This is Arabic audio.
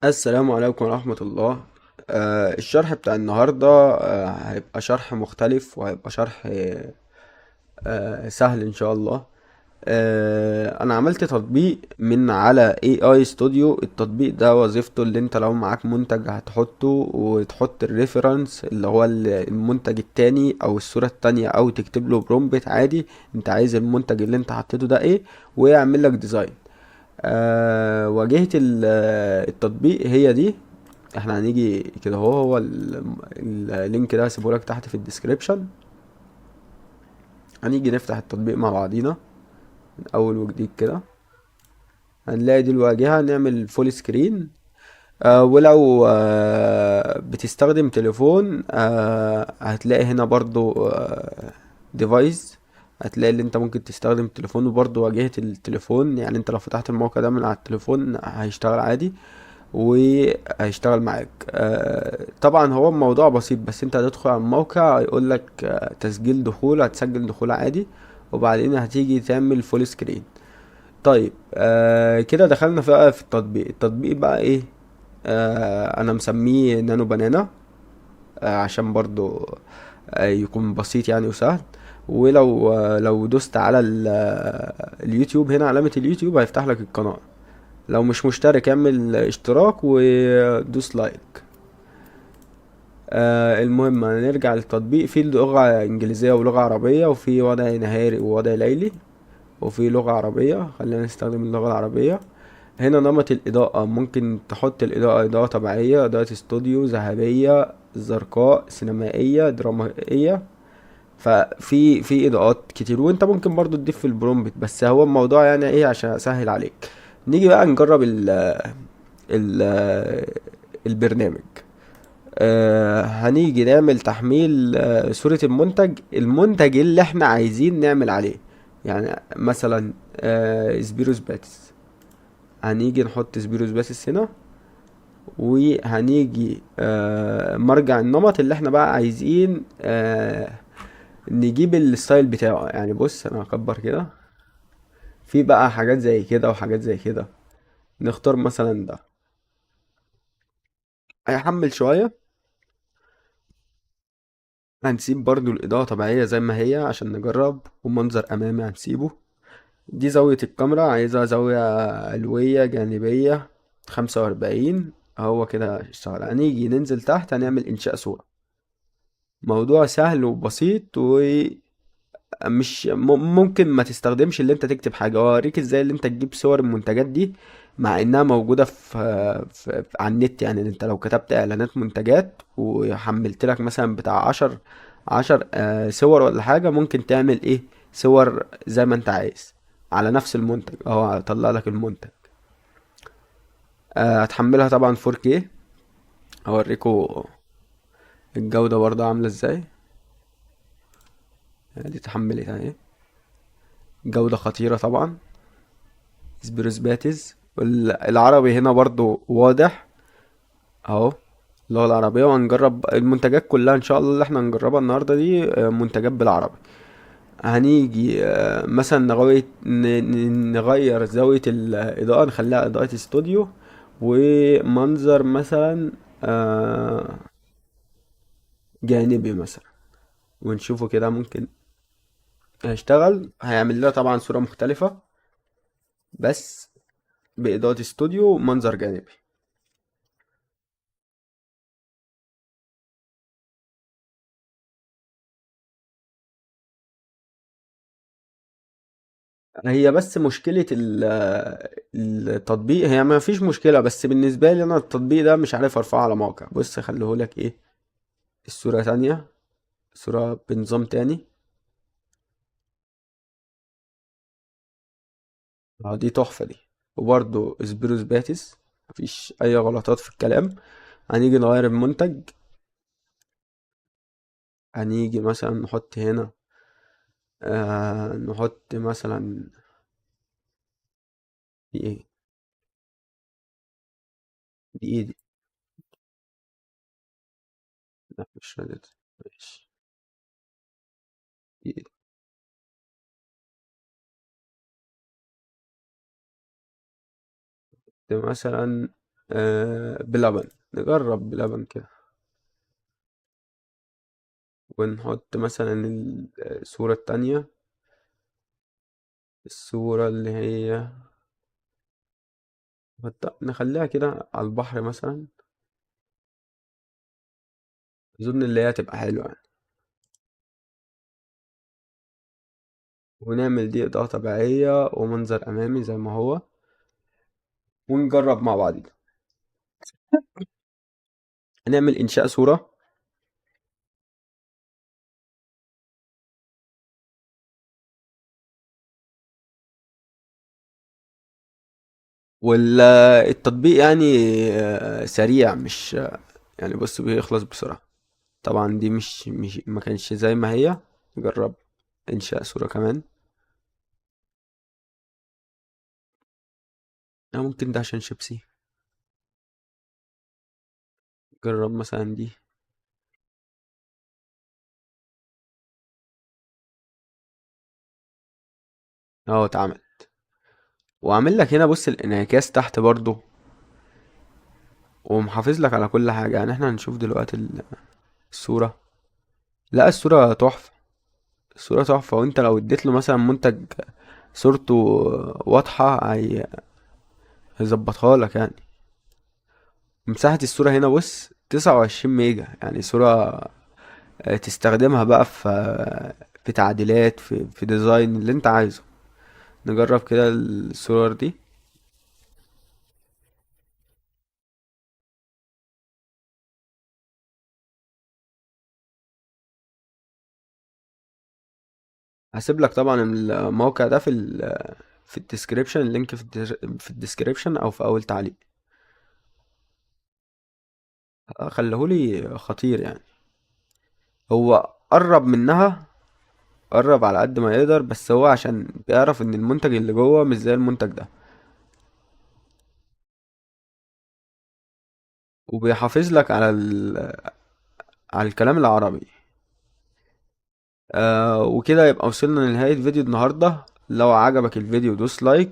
السلام عليكم ورحمة الله. الشرح بتاع النهاردة هيبقى شرح مختلف، وهيبقى شرح سهل إن شاء الله. أنا عملت تطبيق من على AI Studio. التطبيق ده وظيفته اللي انت لو معاك منتج هتحطه وتحط الريفرنس اللي هو المنتج التاني أو الصورة التانية، أو تكتب له برومبت عادي انت عايز المنتج اللي انت حطيته ده ايه، ويعمل لك ديزاين. واجهة التطبيق هي دي. احنا هنيجي كده، هو اللينك ده هسيبهولك تحت في الديسكريبشن. هنيجي نفتح التطبيق مع بعضينا من اول وجديد كده. هنلاقي دي الواجهة، نعمل فول سكرين. ولو بتستخدم تليفون، هتلاقي هنا برضو ديفايس. هتلاقي اللي انت ممكن تستخدم تليفون، وبرضو واجهة التليفون، يعني انت لو فتحت الموقع ده من على التليفون هيشتغل عادي وهيشتغل معاك. طبعا هو الموضوع بسيط، بس انت هتدخل على الموقع هيقول لك تسجيل دخول، هتسجل دخول عادي، وبعدين هتيجي تعمل فول سكرين. طيب كده دخلنا في التطبيق بقى ايه. انا مسميه نانو بنانا، عشان برضو يكون بسيط يعني وسهل. ولو لو دوست على اليوتيوب، هنا علامة اليوتيوب هيفتح لك القناة. لو مش مشترك اعمل اشتراك ودوس لايك. المهم نرجع للتطبيق. في لغة انجليزية ولغة عربية، وفي وضع نهاري ووضع ليلي، وفي لغة عربية. خلينا نستخدم اللغة العربية. هنا نمط الإضاءة، ممكن تحط الإضاءة إضاءة طبيعية، إضاءة استوديو، ذهبية، زرقاء، سينمائية، درامائية. ففي إضاءات كتير، وانت ممكن برضو تضيف في البرومبت، بس هو الموضوع يعني ايه عشان اسهل عليك. نيجي بقى نجرب ال البرنامج. هنيجي نعمل تحميل صورة المنتج اللي احنا عايزين نعمل عليه. يعني مثلا سبيروس باتس. هنيجي نحط سبيروس باتس هنا، وهنيجي مرجع النمط اللي احنا بقى عايزين نجيب الستايل بتاعه. يعني بص انا هكبر كده، في بقى حاجات زي كده وحاجات زي كده. نختار مثلا ده، هيحمل شوية. هنسيب برضو الإضاءة طبيعية زي ما هي عشان نجرب، ومنظر أمامي هنسيبه. دي زاوية الكاميرا، عايزها زاوية علوية جانبية 45. هو كده اشتغل. هنيجي ننزل تحت، هنعمل إنشاء صورة. موضوع سهل وبسيط، مش ممكن ما تستخدمش اللي انت تكتب حاجة. اوريك ازاي اللي انت تجيب صور المنتجات دي، مع انها موجودة على النت. يعني انت لو كتبت اعلانات منتجات وحملت لك مثلا بتاع 10 صور ولا حاجة، ممكن تعمل ايه، صور زي ما انت عايز على نفس المنتج. اهو هطلع لك المنتج. هتحملها طبعا 4K. اوريكم الجودة برضه عاملة ازاي. دي اتحملت اهي، جودة خطيرة طبعا. سبيروس باتز. العربي هنا برضو واضح اهو، اللغة العربية. وهنجرب المنتجات كلها ان شاء الله اللي احنا هنجربها النهاردة دي منتجات بالعربي. هنيجي مثلا نغير زاوية الإضاءة، نخليها إضاءة استوديو، ومنظر مثلا آه، جانبي مثلا، ونشوفه كده ممكن هيشتغل. هيعمل لنا طبعا صورة مختلفة، بس بإضاءة استوديو ومنظر جانبي. هي بس مشكلة التطبيق، هي ما فيش مشكلة، بس بالنسبة لي أنا التطبيق ده مش عارف أرفعه على موقع. بص خليهولك إيه، الصورة تانية، صورة بنظام تاني. دي تحفة دي. وبرضه سبيروس باتس، مفيش أي غلطات في الكلام. هنيجي نغير المنتج. هنيجي مثلا نحط هنا نحط مثلا دي إيه، دي إيه دي. لا مش ريدت. ماشي. دي إيه؟ دي مثلا بلبن. نجرب بلبن كده، ونحط مثلا الصورة التانية، الصورة اللي هي نخليها كده على البحر مثلا. أظن اللي هي تبقى حلوة يعني. ونعمل دي إضاءة طبيعية ومنظر أمامي زي ما هو، ونجرب مع بعض. هنعمل إنشاء صورة. والتطبيق يعني سريع، مش يعني بص بيخلص بسرعة. طبعا دي مش ما كانش زي ما هي. نجرب إنشاء صورة كمان. ممكن ده عشان شيبسي. جرب مثلا دي. اهو اتعمل. وعامل لك هنا بص الانعكاس تحت برضو، ومحافظ لك على كل حاجة. يعني احنا هنشوف دلوقتي الصورة. لا الصورة تحفة. الصورة تحفة، وانت لو اديت له مثلا منتج صورته واضحة هيظبطها لك يعني. مساحة الصورة هنا بص 29 ميجا، يعني صورة تستخدمها بقى في تعديلات، في ديزاين اللي انت عايزه. نجرب كده الصور دي. هسيب لك طبعا الموقع ده في الديسكريبشن، اللينك في الديسكريبشن او في اول تعليق. خليهولي خطير يعني. هو قرب منها، قرب على قد ما يقدر، بس هو عشان بيعرف ان المنتج اللي جوه مش زي المنتج ده، وبيحافظ لك على الكلام العربي. وكده يبقى وصلنا لنهاية فيديو النهاردة. لو عجبك الفيديو دوس لايك،